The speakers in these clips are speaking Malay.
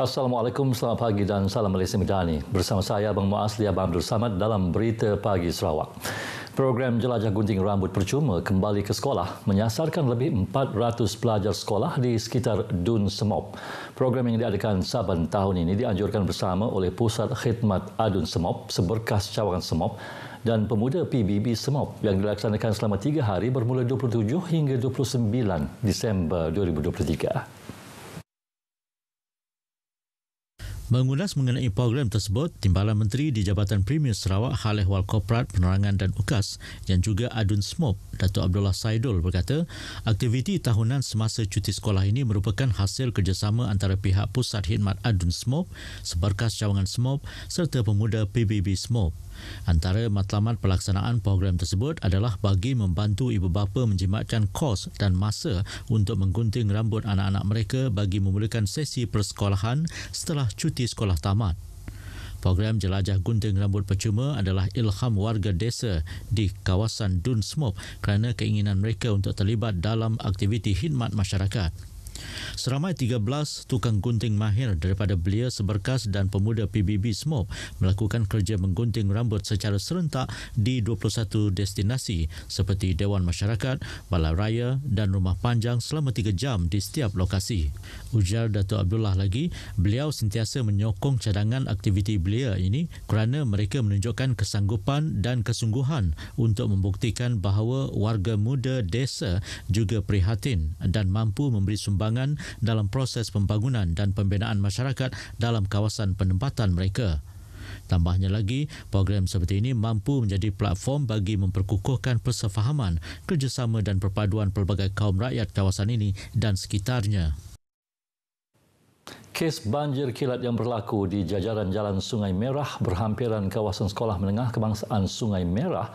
Assalamualaikum, selamat pagi dan salam Malaysia Medani. Bersama saya Abang Muaz Abang Abdul Samad dalam Berita Pagi Sarawak. Program Jelajah Gunting Rambut Percuma kembali ke sekolah menyasarkan lebih 400 pelajar sekolah di sekitar Dun Semop. Program yang diadakan Saban tahun ini dianjurkan bersama oleh Pusat Khidmat Adun Semop, Seberkas Cawangan Semop dan Pemuda PBB Semop yang dilaksanakan selama 3 hari bermula 27 hingga 29 Disember 2023. Mengulas mengenai program tersebut, Timbalan Menteri di Jabatan Premier Sarawak Hal Ehwal Korporat Penerangan dan UKAS yang juga Adun Semop, Datuk Abdullah Saidul berkata, aktiviti tahunan semasa cuti sekolah ini merupakan hasil kerjasama antara pihak Pusat Khidmat Adun Semop, Seberkas Cawangan Semop serta Pemuda PBB Semop. Antara matlamat pelaksanaan program tersebut adalah bagi membantu ibu bapa menjimatkan kos dan masa untuk menggunting rambut anak-anak mereka bagi memulakan sesi persekolahan setelah cuti sekolah tamat. Program Jelajah Gunting Rambut Percuma adalah ilham warga desa di kawasan Dun Semop kerana keinginan mereka untuk terlibat dalam aktiviti khidmat masyarakat. Seramai 13 tukang gunting mahir daripada belia Seberkas dan Pemuda PBB Semop melakukan kerja menggunting rambut secara serentak di 21 destinasi seperti Dewan Masyarakat, Balai Raya dan Rumah Panjang selama 3 jam di setiap lokasi. Ujar Datuk Abdullah lagi, beliau sentiasa menyokong cadangan aktiviti belia ini kerana mereka menunjukkan kesanggupan dan kesungguhan untuk membuktikan bahawa warga muda desa juga prihatin dan mampu memberi sumbangan dalam proses pembangunan dan pembinaan masyarakat dalam kawasan penempatan mereka. Tambahnya lagi, program seperti ini mampu menjadi platform bagi memperkukuhkan persefahaman, kerjasama dan perpaduan pelbagai kaum rakyat kawasan ini dan sekitarnya. Kes banjir kilat yang berlaku di jajaran Jalan Sungai Merah berhampiran kawasan Sekolah Menengah Kebangsaan Sungai Merah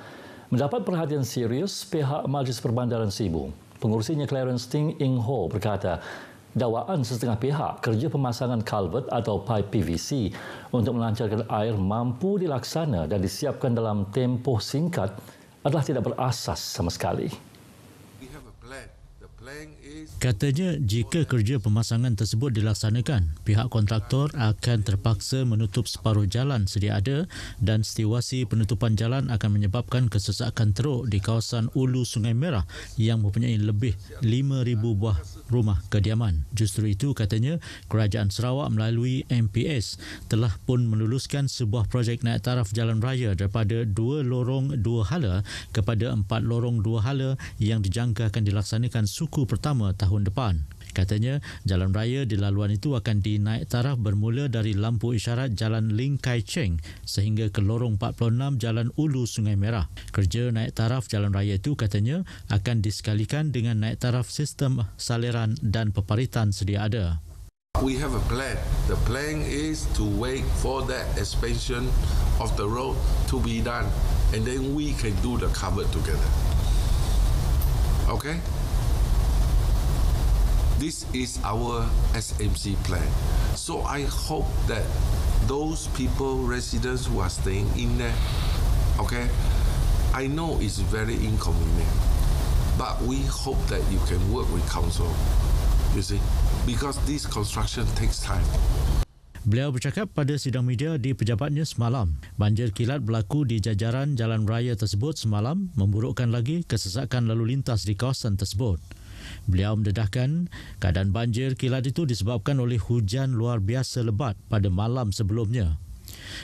mendapat perhatian serius pihak Majlis Perbandaran Sibu. Pengurusinya Clarence Ting Ing Ho berkata, dakwaan setengah pihak kerja pemasangan kalvert atau pipe PVC untuk melancarkan air mampu dilaksana dan disiapkan dalam tempoh singkat adalah tidak berasas sama sekali. Katanya, jika kerja pemasangan tersebut dilaksanakan, pihak kontraktor akan terpaksa menutup separuh jalan sedia ada dan situasi penutupan jalan akan menyebabkan kesesakan teruk di kawasan Ulu Sungai Merah yang mempunyai lebih 5,000 buah rumah kediaman. Justru itu, katanya, Kerajaan Sarawak melalui MPS telah pun meluluskan sebuah projek naik taraf jalan raya daripada 2 lorong 2 hala kepada 4 lorong 2 hala yang dijangka akan dilaksanakan suku pertama tahun depan. Katanya, jalan raya di laluan itu akan dinaik taraf bermula dari lampu isyarat Jalan Ling Kai Cheng sehingga ke lorong 46 Jalan Ulu Sungai Merah. Kerja naik taraf jalan raya itu, katanya, akan disekalikan dengan naik taraf sistem saliran dan peparitan sedia ada. We have a plan. The plan is to wait for that expansion of the road to be done and then we can do the cover together. Okay? This is our SMC plan. So I hope that those people, residents who are staying in there, okay, I know it's very inconvenient, but we hope that you can work with council, you see, because this construction takes time. Beliau bercakap pada sidang media di pejabatnya semalam. Banjir kilat berlaku di jajaran jalan raya tersebut semalam memburukkan lagi kesesakan lalu lintas di kawasan tersebut. Beliau mendedahkan keadaan banjir kilat itu disebabkan oleh hujan luar biasa lebat pada malam sebelumnya.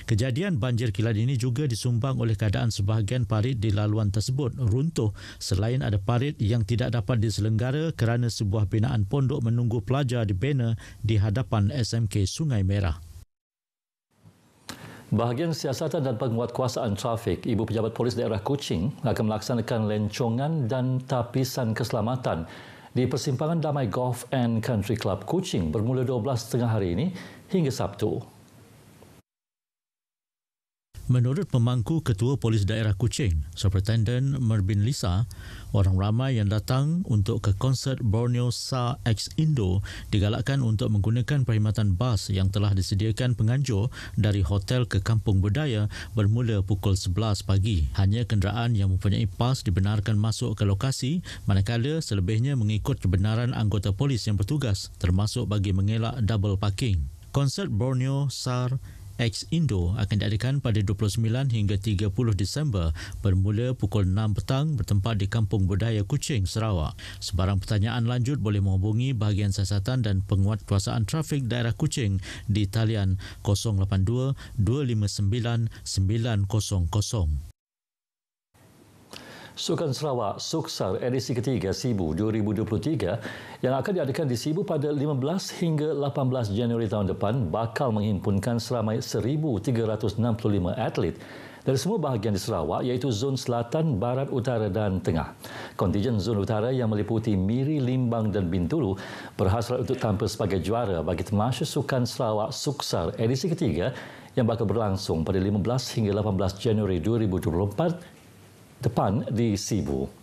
Kejadian banjir kilat ini juga disumbang oleh keadaan sebahagian parit di laluan tersebut runtuh selain ada parit yang tidak dapat diselenggara kerana sebuah binaan pondok menunggu pelajar dibina di hadapan SMK Sungai Merah. Bahagian siasatan dan penguatkuasaan trafik, Ibu Pejabat Polis Daerah Kuching akan melaksanakan lencongan dan tapisan keselamatan di persimpangan Damai Golf and Country Club Kuching bermula 12.30 hari ini hingga Sabtu. Menurut pemangku Ketua Polis Daerah Kuching, Superintendent Merbin Lisa, orang ramai yang datang untuk ke konsert Borneo Sa X Indo digalakkan untuk menggunakan perkhidmatan bas yang telah disediakan penganjur dari hotel ke kampung budaya bermula pukul 11 pagi. Hanya kenderaan yang mempunyai pas dibenarkan masuk ke lokasi, manakala selebihnya mengikut kebenaran anggota polis yang bertugas, termasuk bagi mengelak double parking. Konsert Borneo SAR X Indo akan diadakan pada 29 hingga 30 Disember bermula pukul 6 petang bertempat di Kampung Budaya Kuching, Sarawak. Sebarang pertanyaan lanjut boleh menghubungi bahagian siasatan dan penguatkuasaan trafik daerah Kuching di talian 082 259 900. Sukan Sarawak Suksar edisi ketiga SIBU 2023 yang akan diadakan di SIBU pada 15 hingga 18 Januari tahun depan bakal menghimpunkan seramai 1,365 atlet dari semua bahagian di Sarawak iaitu Zon Selatan, Barat, Utara dan Tengah. Kontijen Zon Utara yang meliputi Miri, Limbang dan Bintulu berhasrat untuk tampil sebagai juara bagi Tamasya Sukan Sarawak Suksar edisi ketiga yang bakal berlangsung pada 15 hingga 18 Januari 2024 depan di SIBU.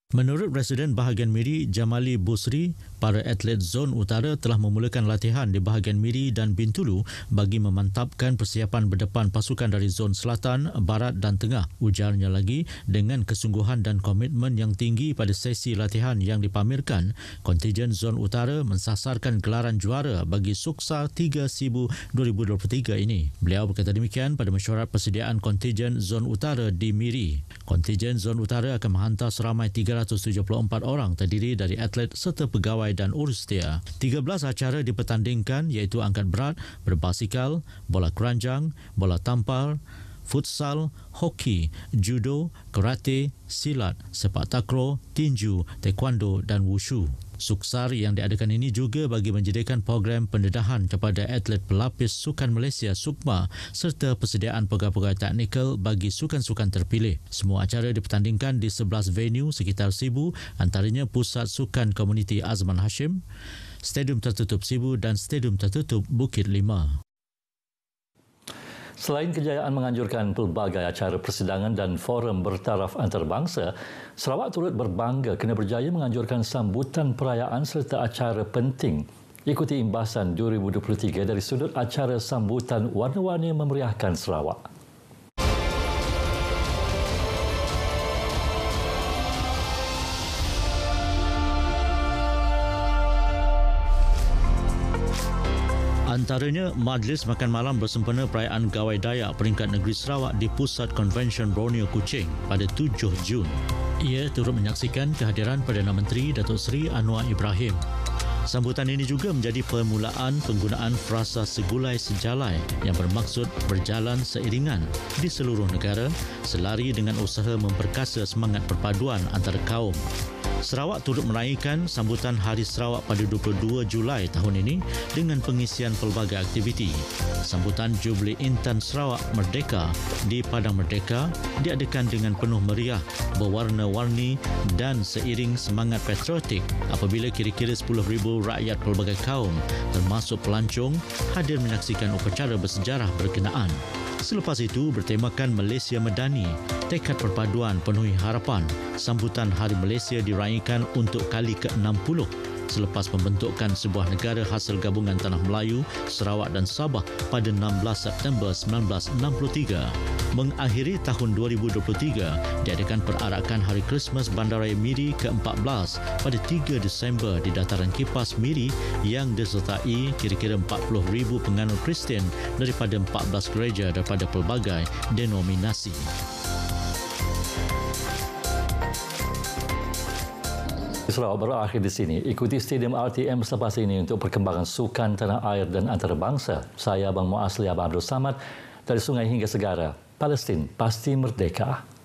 Menurut Presiden Bahagian Miri Jamali Busri, para atlet Zon Utara telah memulakan latihan di bahagian Miri dan Bintulu bagi memantapkan persiapan berdepan pasukan dari Zon Selatan, Barat dan Tengah. Ujarnya lagi, dengan kesungguhan dan komitmen yang tinggi pada sesi latihan yang dipamerkan, kontijen Zon Utara mensasarkan gelaran juara bagi Suksar 3 SIBU 2023 ini. Beliau berkata demikian pada mesyuarat persediaan kontijen Zon Utara di Miri. Kontijen Zon Utara akan menghantar seramai 374 orang terdiri dari atlet serta pegawai dan urus dia. 13 acara dipertandingkan iaitu angkat berat, berbasikal, bola keranjang, bola tampar, futsal, hoki, judo, karate, silat, sepak takraw, tinju, taekwondo dan wushu. Suksar yang diadakan ini juga bagi menyediakan program pendedahan kepada atlet pelapis Sukan Malaysia SUKMA serta persediaan pegawai-pegawai teknikal bagi sukan-sukan terpilih. Semua acara dipertandingkan di 11 venue sekitar SIBU, antaranya Pusat Sukan Komuniti Azman Hashim, Stadium Tertutup SIBU dan Stadium Tertutup Bukit Lima. Selain kejayaan menganjurkan pelbagai acara persidangan dan forum bertaraf antarabangsa, Sarawak turut berbangga kena berjaya menganjurkan sambutan perayaan serta acara penting. Ikuti imbasan 2023 dari sudut acara sambutan warna-warni memeriahkan Sarawak. Antaranya, Majlis Makan Malam bersempena perayaan Gawai Dayak peringkat negeri Sarawak di Pusat Konvensyen Borneo Kuching pada 7 Jun. Ia turut menyaksikan kehadiran Perdana Menteri Datuk Seri Anwar Ibrahim. Sambutan ini juga menjadi permulaan penggunaan frasa segulai sejalai yang bermaksud berjalan seiringan di seluruh negara selari dengan usaha memperkasa semangat perpaduan antara kaum. Sarawak turut meraihkan sambutan Hari Sarawak pada 22 Julai tahun ini dengan pengisian pelbagai aktiviti. Sambutan Jubli Intan Sarawak Merdeka di Padang Merdeka diadakan dengan penuh meriah, berwarna-warni dan seiring semangat patriotik apabila kira-kira 10,000 rakyat pelbagai kaum termasuk pelancong hadir menyaksikan upacara bersejarah berkenaan. Selepas itu, bertemakan Malaysia Medani, tekad perpaduan penuhi harapan, sambutan Hari Malaysia diraihkan untuk kali ke-60 selepas pembentukan sebuah negara hasil gabungan Tanah Melayu, Sarawak dan Sabah pada 16 September 1963. Mengakhiri tahun 2023, diadakan perarakan Hari Krismas Bandaraya Miri ke-14 pada 3 Disember di Dataran Kipas Miri yang disertai kira-kira 40,000 penganut Kristian daripada 14 gereja daripada pelbagai denominasi. Sarawak berakhir di sini. Ikuti Stadium RTM selepas ini untuk perkembangan sukan tanah air dan antarabangsa. Saya Abang Muasli Abang Abdul Samad dari Sungai hingga Segara. Palestin pasti merdeka.